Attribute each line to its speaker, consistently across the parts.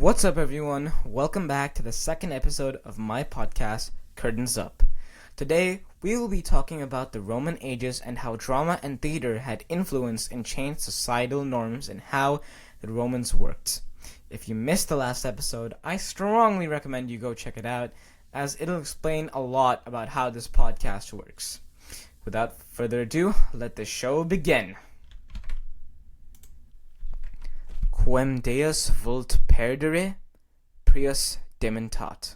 Speaker 1: What's up, everyone? Welcome back to the second episode of my podcast, Curtains Up. Today, we will be talking about the Roman ages and how drama and theater had influence and changed societal norms and how the Romans worked. If you missed the last episode, I strongly recommend you go check it out, as it'll explain a lot about how this podcast works. Without further ado, let the show begin. Quem Deus vult perdere, prius dementat.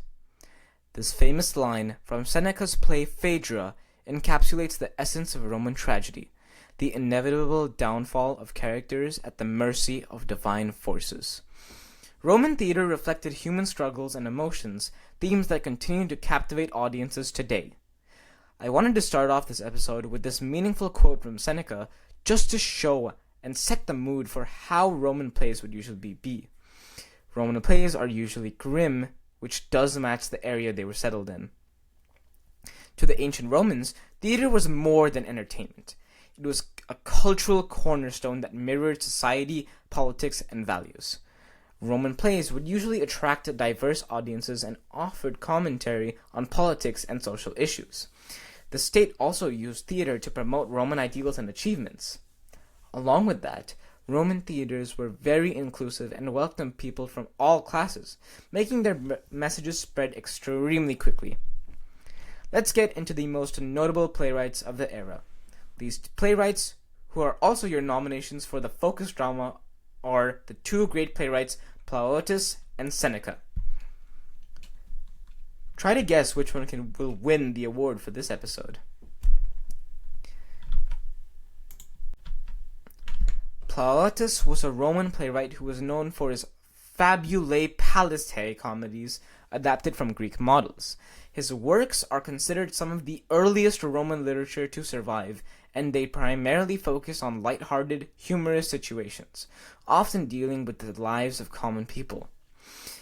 Speaker 1: This famous line from Seneca's play Phaedra encapsulates the essence of Roman tragedy, the inevitable downfall of characters at the mercy of divine forces. Roman theater reflected human struggles and emotions, themes that continue to captivate audiences today. I wanted to start off this episode with this meaningful quote from Seneca just to show and set the mood for how Roman plays would usually be. Roman plays are usually grim, which does match the area they were settled in. To the ancient Romans, theater was more than entertainment. It was a cultural cornerstone that mirrored society, politics, and values. Roman plays would usually attract diverse audiences and offered commentary on politics and social issues. The state also used theater to promote Roman ideals and achievements. Along with that, Roman theaters were very inclusive and welcomed people from all classes, making their messages spread extremely quickly. Let's get into the most notable playwrights of the era. These playwrights, who are also your nominations for the focus drama, are the two great playwrights Plautus and Seneca. Try to guess which one will win the award for this episode. Plautus was a Roman playwright who was known for his fabulae palaetae comedies adapted from Greek models. His works are considered some of the earliest Roman literature to survive, and they primarily focus on light-hearted, humorous situations, often dealing with the lives of common people.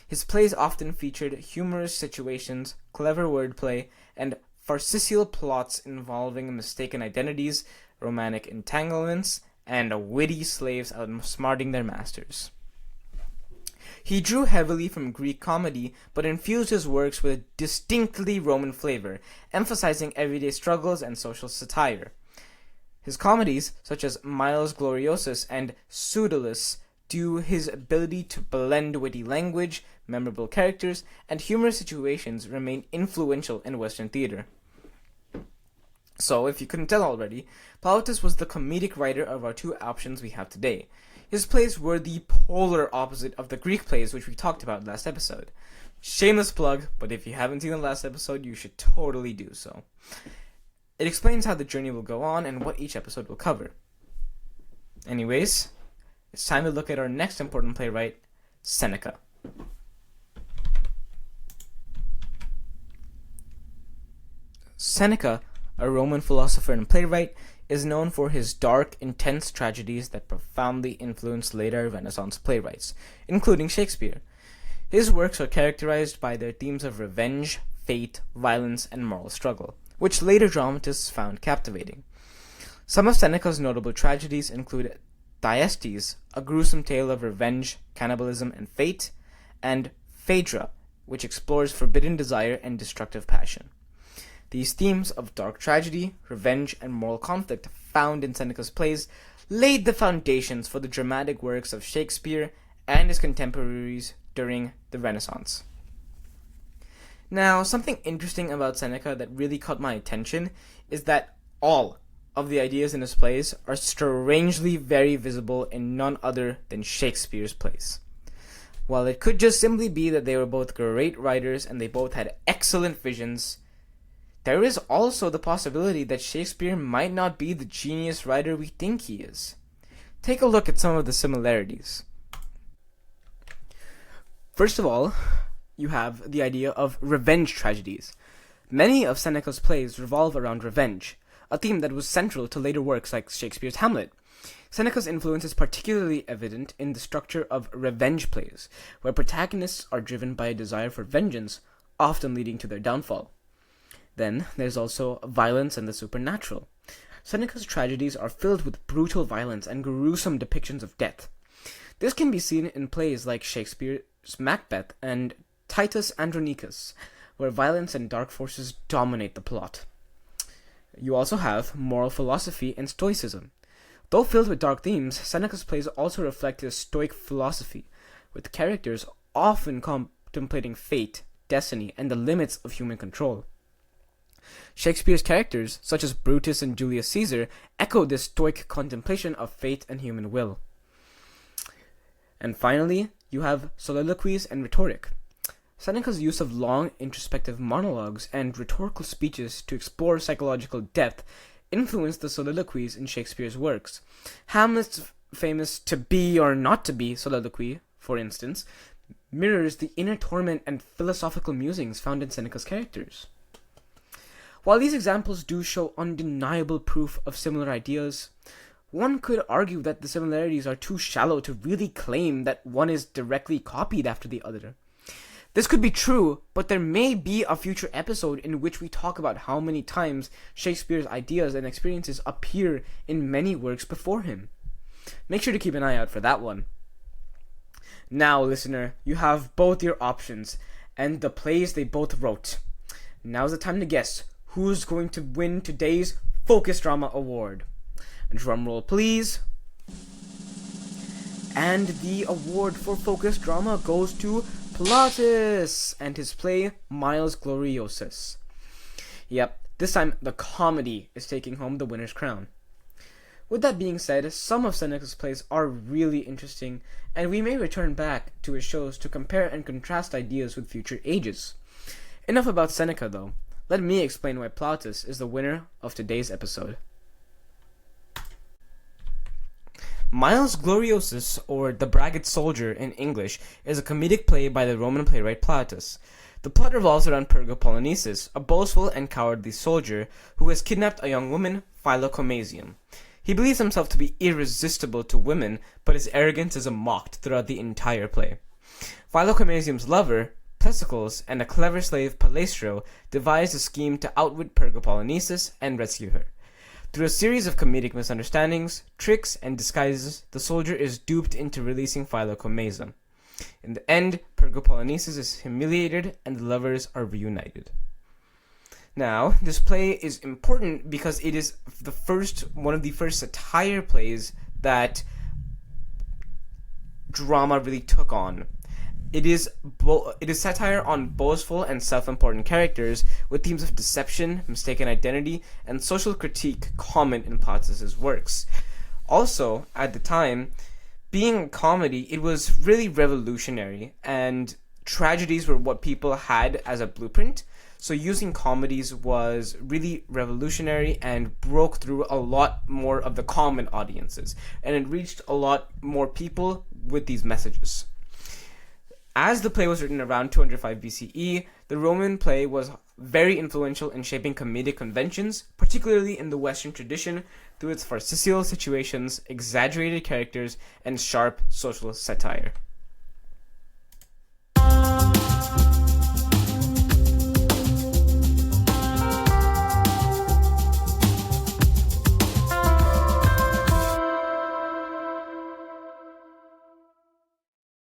Speaker 1: His plays often featured humorous situations, clever wordplay, and farcical plots involving mistaken identities, romantic entanglements, and witty slaves outsmarting their masters. He drew heavily from Greek comedy, but infused his works with a distinctly Roman flavor, emphasizing everyday struggles and social satire. His comedies, such as Miles Gloriosus and Pseudolus, due his ability to blend witty language, memorable characters, and humorous situations, remain influential in Western theater. So, if you couldn't tell already, Plautus was the comedic writer of our two options we have today. His plays were the polar opposite of the Greek plays which we talked about last episode. Shameless plug, but if you haven't seen the last episode, you should totally do so. It explains how the journey will go on and what each episode will cover. Anyways, it's time to look at our next important playwright, Seneca. Seneca, a Roman philosopher and playwright, is known for his dark, intense tragedies that profoundly influenced later Renaissance playwrights, including Shakespeare. His works are characterized by their themes of revenge, fate, violence, and moral struggle, which later dramatists found captivating. Some of Seneca's notable tragedies include Thyestes, a gruesome tale of revenge, cannibalism, and fate, and Phaedra, which explores forbidden desire and destructive passion. These themes of dark tragedy, revenge, and moral conflict found in Seneca's plays laid the foundations for the dramatic works of Shakespeare and his contemporaries during the Renaissance. Now, something interesting about Seneca that really caught my attention is that all of the ideas in his plays are strangely very visible in none other than Shakespeare's plays. While it could just simply be that they were both great writers and they both had excellent visions, there is also the possibility that Shakespeare might not be the genius writer we think he is. Take a look at some of the similarities. First of all, you have the idea of revenge tragedies. Many of Seneca's plays revolve around revenge, a theme that was central to later works like Shakespeare's Hamlet. Seneca's influence is particularly evident in the structure of revenge plays, where protagonists are driven by a desire for vengeance, often leading to their downfall. Then, there's also violence and the supernatural. Seneca's tragedies are filled with brutal violence and gruesome depictions of death. This can be seen in plays like Macbeth and Titus Andronicus, where violence and dark forces dominate the plot. You also have moral philosophy and stoicism. Though filled with dark themes, Seneca's plays also reflect his stoic philosophy, with characters often contemplating fate, destiny, and the limits of human control. Shakespeare's characters, such as Brutus and Julius Caesar, echo this stoic contemplation of fate and human will. And finally, you have soliloquies and rhetoric. Seneca's use of long introspective monologues and rhetorical speeches to explore psychological depth influenced the soliloquies in Shakespeare's works. Hamlet's famous "to be or not to be" soliloquy, for instance, mirrors the inner torment and philosophical musings found in Seneca's characters. While these examples do show undeniable proof of similar ideas, one could argue that the similarities are too shallow to really claim that one is directly copied after the other. This could be true, but there may be a future episode in which we talk about how many times Shakespeare's ideas and experiences appear in many works before him. Make sure to keep an eye out for that one. Now, listener, you have both your options and the plays they both wrote. Now's the time to guess who's going to win today's Focus Drama Award. Drum roll, please. And the award for Focus Drama goes to Plautus and his play Miles Gloriosus. Yep, this time the comedy is taking home the winner's crown. With that being said, some of Seneca's plays are really interesting, and we may return back to his shows to compare and contrast ideas with future ages. Enough about Seneca, though. Let me explain why Plautus is the winner of today's episode. Miles Gloriosus, or The Braggart Soldier in English, is a comedic play by the Roman playwright Plautus. The plot revolves around Pergopolonices, a boastful and cowardly soldier who has kidnapped a young woman, Philocomasium. He believes himself to be irresistible to women, but his arrogance is mocked throughout the entire play. Philocomasium's lover, Pesicles, and a clever slave, Palestro, devise a scheme to outwit Pergopolonices and rescue her. Through a series of comedic misunderstandings, tricks, and disguises, the soldier is duped into releasing Philocomasium. In the end, Pergopolonices is humiliated and the lovers are reunited. Now, this play is important because it is one of the first satire plays that drama really took on. It is satire on boastful and self-important characters with themes of deception, mistaken identity, and social critique common in Plautus's works. Also, at the time, being a comedy, it was really revolutionary, and tragedies were what people had as a blueprint. So using comedies was really revolutionary and broke through a lot more of the common audiences, and it reached a lot more people with these messages. As the play was written around 205 BCE, the Roman play was very influential in shaping comedic conventions, particularly in the Western tradition, through its farcical situations, exaggerated characters, and sharp social satire.